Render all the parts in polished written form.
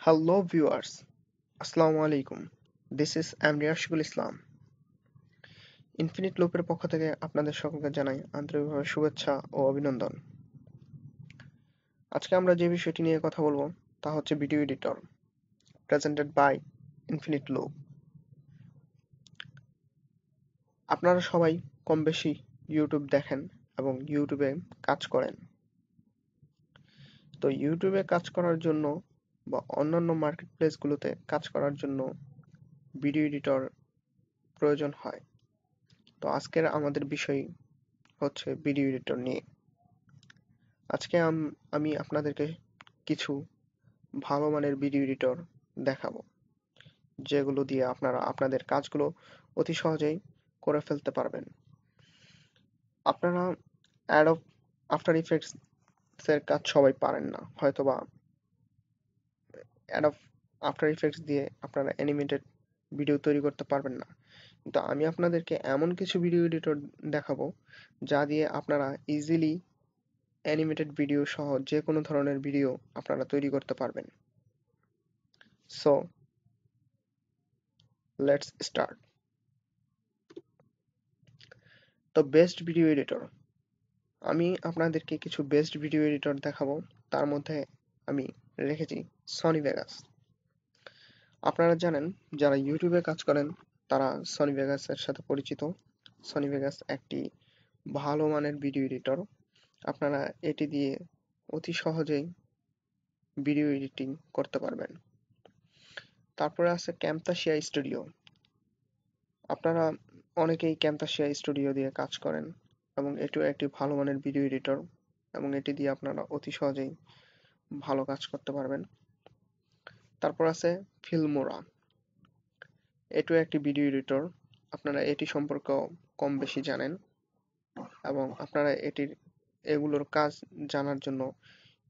Hello viewers, Assalamu alaikum. This is Amri Ashikul Islam. Infinite লুপের পক্ষ থেকে আপনাদের সকলকে জানাই আন্তরিকভাবে শুভেচ্ছা ও অভিনন্দন। আজকে আমরা যে বিষয়টি নিয়ে কথা বলবো তা হচ্ছে video editor presented by Infinite Loop. আপনারা সবাই কম বেশি ইউটিউব দেখেন এবং ইউটিউবে কাজ করেন। তো ইউটিউবে কাজ করার জন্য বা অন্যান্য মার্কেট প্লেসগুলোতে কাজ করার জন্য ভিডিও এডিটর প্রয়োজন হয়। তো আজকের আমাদের বিষয় হচ্ছে ভিডিও এডিটর নিয়ে। আজকে আমি আপনাদেরকে কিছু ভালো মানের ভিডিও এডিটর দেখাবো, যেগুলো দিয়ে আপনারা আপনাদের কাজগুলো অতি সহজেই করে ফেলতে পারবেন। আপনারা অ্যাডোব আফটার ইফেক্টস এর কাজ সবাই পারেন না, হয়তোবা অ্যাডোব আফটার ইফেক্টস দিয়ে আপনারা অ্যানিমেটেড ভিডিও তৈরি করতে পারবেন না, কিন্তু আমি আপনাদেরকে এমন কিছু ভিডিও এডিটর দেখাবো যা দিয়ে আপনারা ইজিলি অ্যানিমেটেড ভিডিও সহ যে কোনো ধরনের ভিডিও আপনারা তৈরি করতে পারবেন। So let's start. তো বেস্ট ভিডিও এডিটর, আমি আপনাদেরকে কিছু বেস্ট ভিডিও এডিটর দেখাবো। তার মধ্যে আমি রেখেছি সনি ভেগাস। আপনারা জানেন, যারা ইউটিউবে কাজ করেন তারা সনি ভেগাসের সাথে পরিচিত। সনি ভেগাস একটি ভালো মানের ভিডিও এডিটর। আপনারা এটি দিয়ে অতি সহজেই ভিডিও এডিটিং করতে পারবেন। তারপরে আছে ক্যামতাসিয়া স্টুডিও। আপনারা অনেকেই ক্যামতাসিয়া স্টুডিও দিয়ে কাজ করেন এবং এটিও একটি ভালো মানের ভিডিও এডিটর, এবং এটি দিয়ে আপনারা অতি সহজেই ভালো কাজ করতে পারবেন। তারপর আছে ফিল্মোরা। এটিও একটি ভিডিও এডিটর। আপনারা এটি সম্পর্কেও কম বেশি জানেন এবং আপনারা এগুলোর কাজ জানার জন্য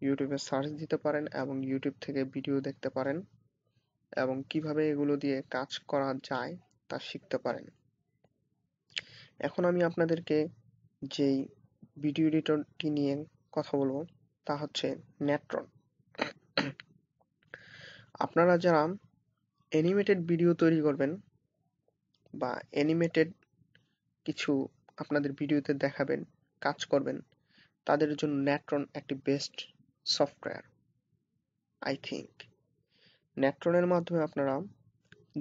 ইউটিউবে সার্চ দিতে পারেন এবং ইউটিউব থেকে ভিডিও দেখতে পারেন এবং কিভাবে এগুলো দিয়ে কাজ করা যায় তা শিখতে পারেন। এখন আমি আপনাদেরকে যেই ভিডিও এডিটরটি নিয়ে কথা বলবো তা হচ্ছে নেট্রন। আপনারা যারা অ্যানিমেটেড ভিডিও তৈরি করবেন বা অ্যানিমেটেড কিছু আপনাদের ভিডিওতে দেখাবেন, কাজ করবেন, তাদের জন্য নেট্রন একটি বেস্ট সফটওয়্যার। আই থিঙ্ক নেট্রনের মাধ্যমে আপনারা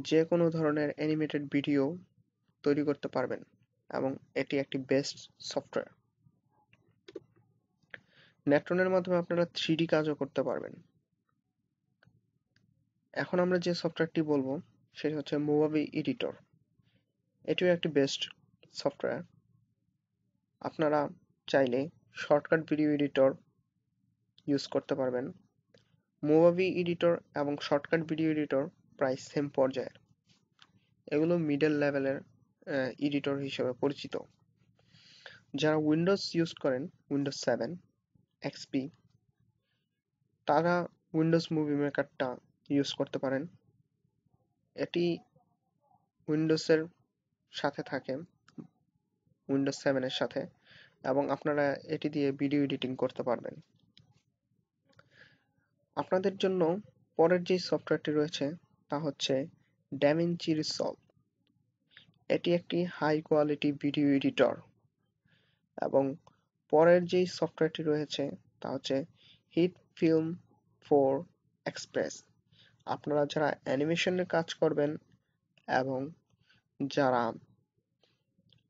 যে কোনো ধরনের অ্যানিমেটেড ভিডিও তৈরি করতে পারবেন এবং এটি একটি বেস্ট সফটওয়্যার। নেট্রনের মাধ্যমে আপনারা 3D কাজও করতে পারবেন। এখন আমরা যে সফটওয়্যারটি বলবো সেটি হচ্ছে মোভাভি এডিটর। এটিও একটি বেস্ট সফটওয়্যার। আপনারা চাইলে শর্টকাট ভিডিও এডিটর ইউজ করতে পারবেন। মোভাভি এডিটর এবং শর্টকাট ভিডিও এডিটর প্রায় সেম পর্যায়ের। এগুলো মিডল লেভেলের এডিটর হিসেবে পরিচিত। যারা উইন্ডোজ ইউজ করেন, উইন্ডোজ 7, এক্সপি, তারা উইন্ডোজ মুভি মেকারটা ইউজ করতে পারেন। এটি উইন্ডোজের সাথে থাকে, উইন্ডোজ 7 এর সাথে, এবং আপনারা এটি দিয়ে ভিডিও এডিটিং করতে পারবেন। আপনাদের জন্য পরের যে সফটওয়্যারটি রয়েছে তা হচ্ছে ড্যাভিঞ্চি রিসলভ। এটি একটি হাই কোয়ালিটি ভিডিও এডিটর। এবং পরের যেই সফটওয়্যারটি রয়েছে তা হচ্ছে হিট ফিল্ম 4 এক্সপ্রেস। আপনারা যারা অ্যানিমেশনের কাজ করবেন এবং যারা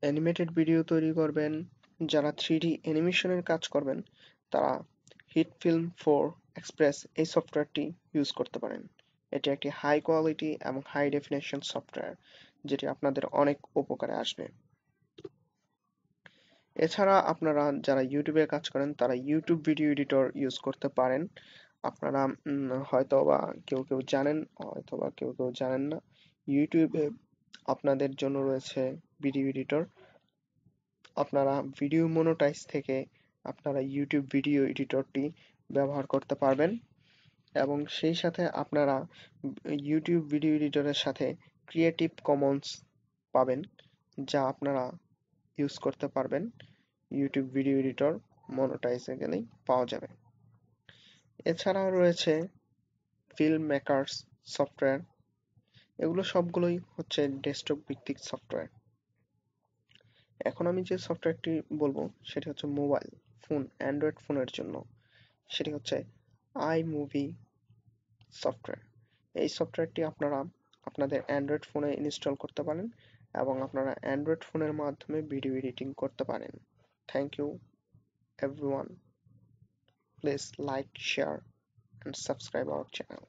অ্যানিমেটেড ভিডিও তৈরি করবেন, যারা 3D অ্যানিমেশনের কাজ করবেন, তারা হিট ফিল্ম 4 এক্সপ্রেস এই সফটওয়্যারটি ইউজ করতে পারেন। এটি একটি হাই কোয়ালিটি এবং হাই ডেফিনেশন সফটওয়্যার, যেটি আপনাদের অনেক উপকারে আসবে। এছাড়া আপনারা যারা ইউটিউবে কাজ করেন তারা ইউটিউব ভিডিও এডিটর ইউজ করতে পারেন। আপনারা হয়তোবা কেউ কেউ জানেন, হয়তোবা কেউ কেউ জানেন না, ইউটিউবে আপনাদের জন্য রয়েছে ভিডিও এডিটর। আপনারা ভিডিও মনোটাইজ থেকে আপনারা ইউটিউব ভিডিও এডিটরটি ব্যবহার করতে পারবেন এবং সেই সাথে আপনারা ইউটিউব ভিডিও এডিটরের সাথে ক্রিয়েটিভ কমন্স পাবেন, যা আপনারা ইউজ করতে পারবেন। ইউটিউব ভিডিও এডিটর মনোটাইজে গেলেই পাওয়া যাবে। এছাড়া রয়েছে ফিল্ম মেকার্স সফটওয়্যার, এগুলো সবগুলোই হচ্ছে ডেস্কটপ ভিত্তিক সফটওয়্যার। এখন আমি যে সফটওয়্যারটি বলবো সেটি হচ্ছে মোবাইল ফোন, অ্যান্ড্রয়েড ফোনের জন্য, সেটি হচ্ছে আইমুভি সফটওয়্যার। এই সফটওয়্যারটি আপনারা আপনাদের অ্যান্ড্রয়েড ফোনে ইনস্টল করতে পারেন এবং আপনারা অ্যান্ড্রয়েড ফোনের মাধ্যমে ভিডিও এডিটিং করতে পারেন। Thank you everyone. Please like, share and subscribe our channel.